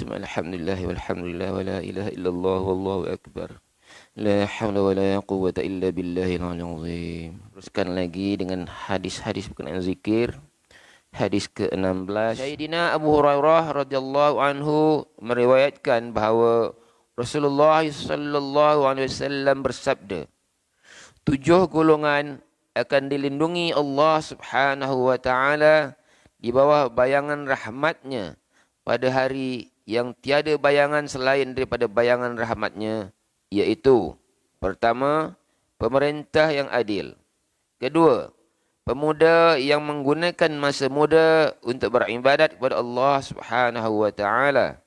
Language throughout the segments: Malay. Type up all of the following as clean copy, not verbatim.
Alhamdulillah walhamdulillah wa la ilaha illallah wallahu akbar. La hawla wa la quwwata illa billahil aliyyil azim. Teruskan lagi dengan hadis-hadis berkenaan zikir. Hadis ke-16. Sayyidina Abu Hurairah radhiyallahu anhu meriwayatkan bahawa Rasulullah sallallahu alaihi wasallam bersabda, 7 golongan akan dilindungi Allah Subhanahu wa taala di bawah bayangan rahmatnya pada hari yang tiada bayangan selain daripada bayangan rahmatnya, iaitu pertama, pemerintah yang adil. Kedua, pemuda yang menggunakan masa muda untuk beribadat kepada Allah Subhanahu wa taala.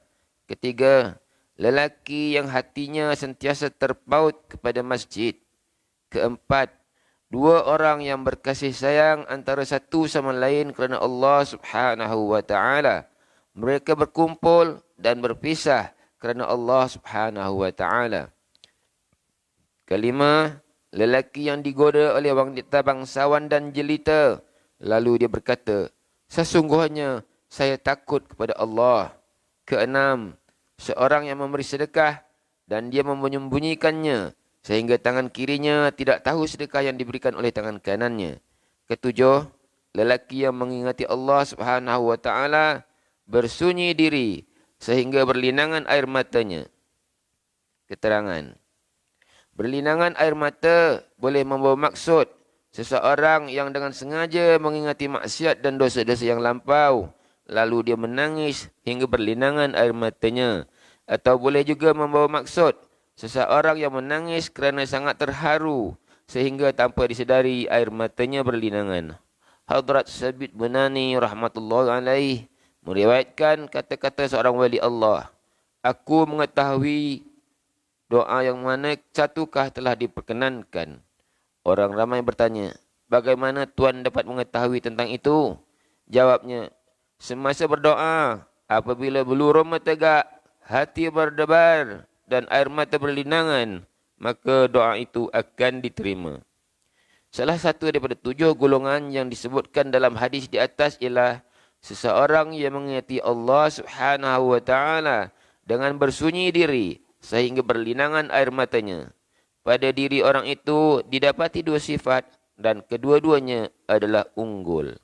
Ketiga, lelaki yang hatinya sentiasa terpaut kepada masjid. Keempat, 2 orang yang berkasih sayang antara satu sama lain kerana Allah Subhanahu wa taala. Mereka berkumpul dan berpisah kerana Allah Subhanahu wa taala. Kelima, lelaki yang digoda oleh wanita bangsawan dan jelita, lalu dia berkata, sesungguhnya saya takut kepada Allah. Keenam, seorang yang memberi sedekah dan dia menyembunyikannya sehingga tangan kirinya tidak tahu sedekah yang diberikan oleh tangan kanannya. Ketujuh, lelaki yang mengingati Allah Subhanahu wa taala bersunyi diri sehingga berlinangan air matanya. Keterangan. Berlinangan air mata boleh membawa maksud seseorang yang dengan sengaja mengingati maksiat dan dosa-dosa yang lampau, lalu dia menangis hingga berlinangan air matanya. Atau boleh juga membawa maksud seseorang yang menangis kerana sangat terharu sehingga tanpa disedari air matanya berlinangan. Hadrat Sabit Bunani rahmatullahi alaih meriwayatkan kata-kata seorang wali Allah. Aku mengetahui doa yang mana satukah telah diperkenankan. Orang ramai bertanya, bagaimana Tuan dapat mengetahui tentang itu? Jawabnya, semasa berdoa, apabila bulu roma tegak, hati berdebar dan air mata berlinangan, maka doa itu akan diterima. Salah satu daripada 7 golongan yang disebutkan dalam hadis di atas ialah seseorang yang mengingati Allah Subhanahu wa taala dengan bersunyi diri sehingga berlinangan air matanya. Pada diri orang itu didapati 2 sifat dan kedua-duanya adalah unggul.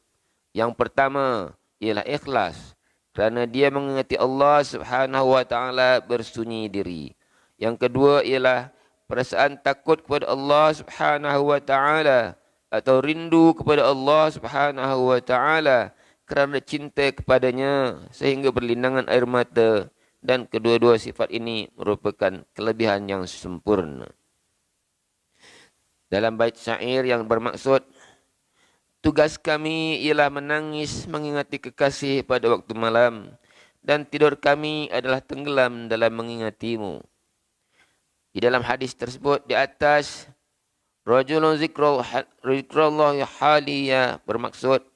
Yang pertama ialah ikhlas kerana dia mengingati Allah Subhanahu wa taala bersunyi diri. Yang kedua ialah perasaan takut kepada Allah Subhanahu wa taala atau rindu kepada Allah Subhanahu wa taala kerana cinta kepadanya sehingga berlinangan air mata, dan kedua-dua sifat ini merupakan kelebihan yang sempurna. Dalam bait syair yang bermaksud, tugas kami ialah menangis mengingati kekasih pada waktu malam, dan tidur kami adalah tenggelam dalam mengingatimu. Di dalam hadis tersebut di atas, rajulun zikrullah haliya bermaksud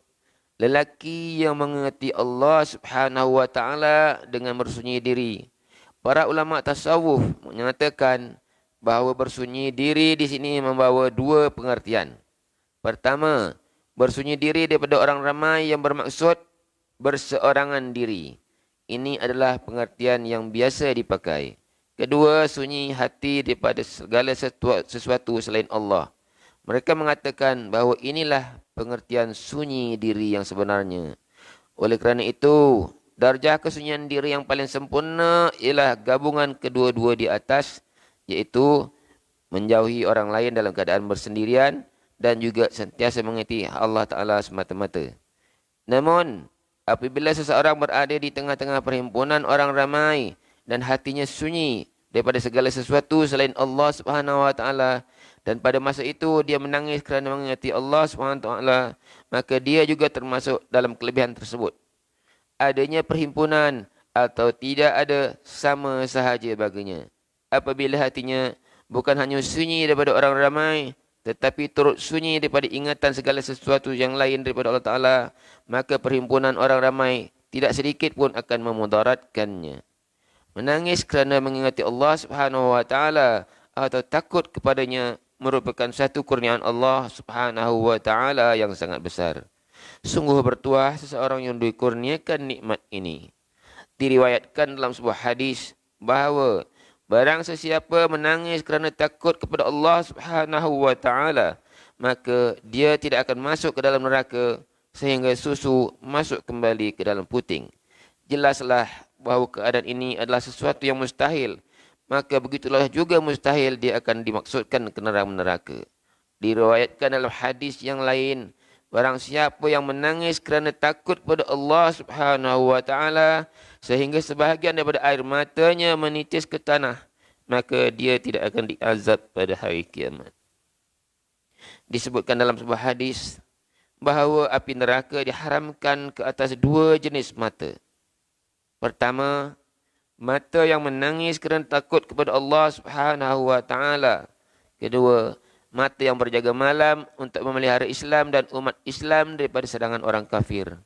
lelaki yang mengingati Allah Subhanahu wa taala dengan bersunyi diri. Para ulama tasawuf menyatakan bahawa bersunyi diri di sini membawa 2 pengertian. Pertama, bersunyi diri daripada orang ramai yang bermaksud berseorangan diri. Ini adalah pengertian yang biasa dipakai. Kedua, sunyi hati daripada segala sesuatu selain Allah. Mereka mengatakan bahawa inilah pengertian sunyi diri yang sebenarnya. Oleh kerana itu, darjah kesunyian diri yang paling sempurna ialah gabungan kedua-dua di atas, iaitu menjauhi orang lain dalam keadaan bersendirian dan juga sentiasa mengingati Allah Ta'ala semata-mata. Namun, apabila seseorang berada di tengah-tengah perhimpunan orang ramai dan hatinya sunyi daripada segala sesuatu selain Allah Subhanahu wa taala, dan pada masa itu dia menangis kerana mengingati Allah SWT, maka dia juga termasuk dalam kelebihan tersebut. Adanya perhimpunan atau tidak ada sama sahaja baginya. Apabila hatinya bukan hanya sunyi daripada orang ramai, tetapi turut sunyi daripada ingatan segala sesuatu yang lain daripada Allah Ta'ala, maka perhimpunan orang ramai tidak sedikit pun akan memudaratkannya. Menangis kerana mengingati Allah Subhanahu wa taala atau takut kepadanya merupakan satu kurniaan Allah Subhanahu wa taala yang sangat besar. Sungguh bertuah seseorang yang dikurniakan nikmat ini. Diriwayatkan dalam sebuah hadis bahawa barang sesiapa menangis kerana takut kepada Allah Subhanahu wa taala, maka dia tidak akan masuk ke dalam neraka sehingga susu masuk kembali ke dalam puting. Jelaslah bahawa keadaan ini adalah sesuatu yang mustahil, maka begitulah juga mustahil dia akan dimaksudkan ke neraka. Diriwayatkan dalam hadis yang lain, barang siapa yang menangis kerana takut kepada Allah Subhanahu wa taala sehingga sebahagian daripada air matanya menitis ke tanah, maka dia tidak akan diazab pada hari kiamat. Disebutkan dalam sebuah hadis bahawa api neraka diharamkan ke atas 2 jenis mata. Pertama, mata yang menangis kerana takut kepada Allah Subhanahu wa taala. Kedua, mata yang berjaga malam untuk memelihara Islam dan umat Islam daripada serangan orang kafir.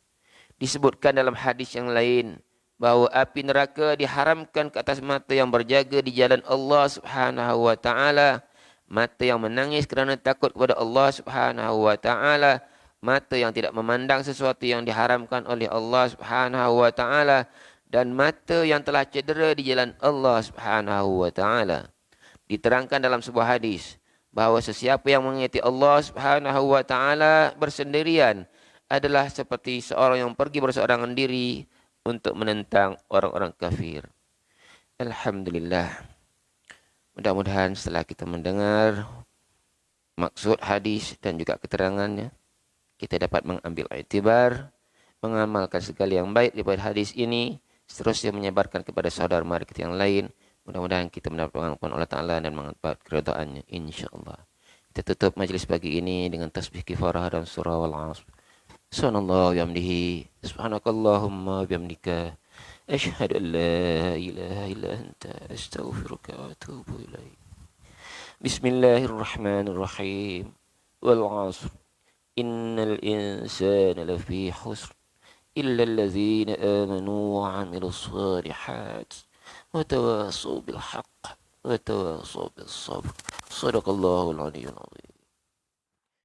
Disebutkan dalam hadis yang lain bahawa api neraka diharamkan ke atas mata yang berjaga di jalan Allah Subhanahu wa taala, mata yang menangis kerana takut kepada Allah Subhanahu wa taala, mata yang tidak memandang sesuatu yang diharamkan oleh Allah Subhanahu wa taala, dan mata yang telah cedera di jalan Allah Subhanahu wa taala. Diterangkan dalam sebuah hadis bahawa sesiapa yang mengingati Allah Subhanahu wa taala bersendirian adalah seperti seorang yang pergi berseorangan diri untuk menentang orang-orang kafir. Alhamdulillah. Mudah-mudahan setelah kita mendengar maksud hadis dan juga keterangannya, kita dapat mengambil iktibar, mengamalkan segala yang baik daripada hadis ini, seterusnya menyebarkan kepada saudara mara kita yang lain. Mudah-mudahan kita mendapat pengampunan Allah Ta'ala dan mendapat keredaannya, insyaAllah. Kita tutup majlis pagi ini dengan tasbih kifarah dan surah wal-asr. Subhanallah bihamdihi, subhanakallahumma bihamdika, asyhadu an la ilaha illa anta, astaghfiruka wa atubu ilaik. Bismillahirrahmanirrahim. Wal 'asr. Innal insana lafi khusr illa allazina amanu wa 'amilus shalihat wa tawasaw bil haqq wa tawasaw bis sabr. Shadaqallahul 'aliyyul 'azim.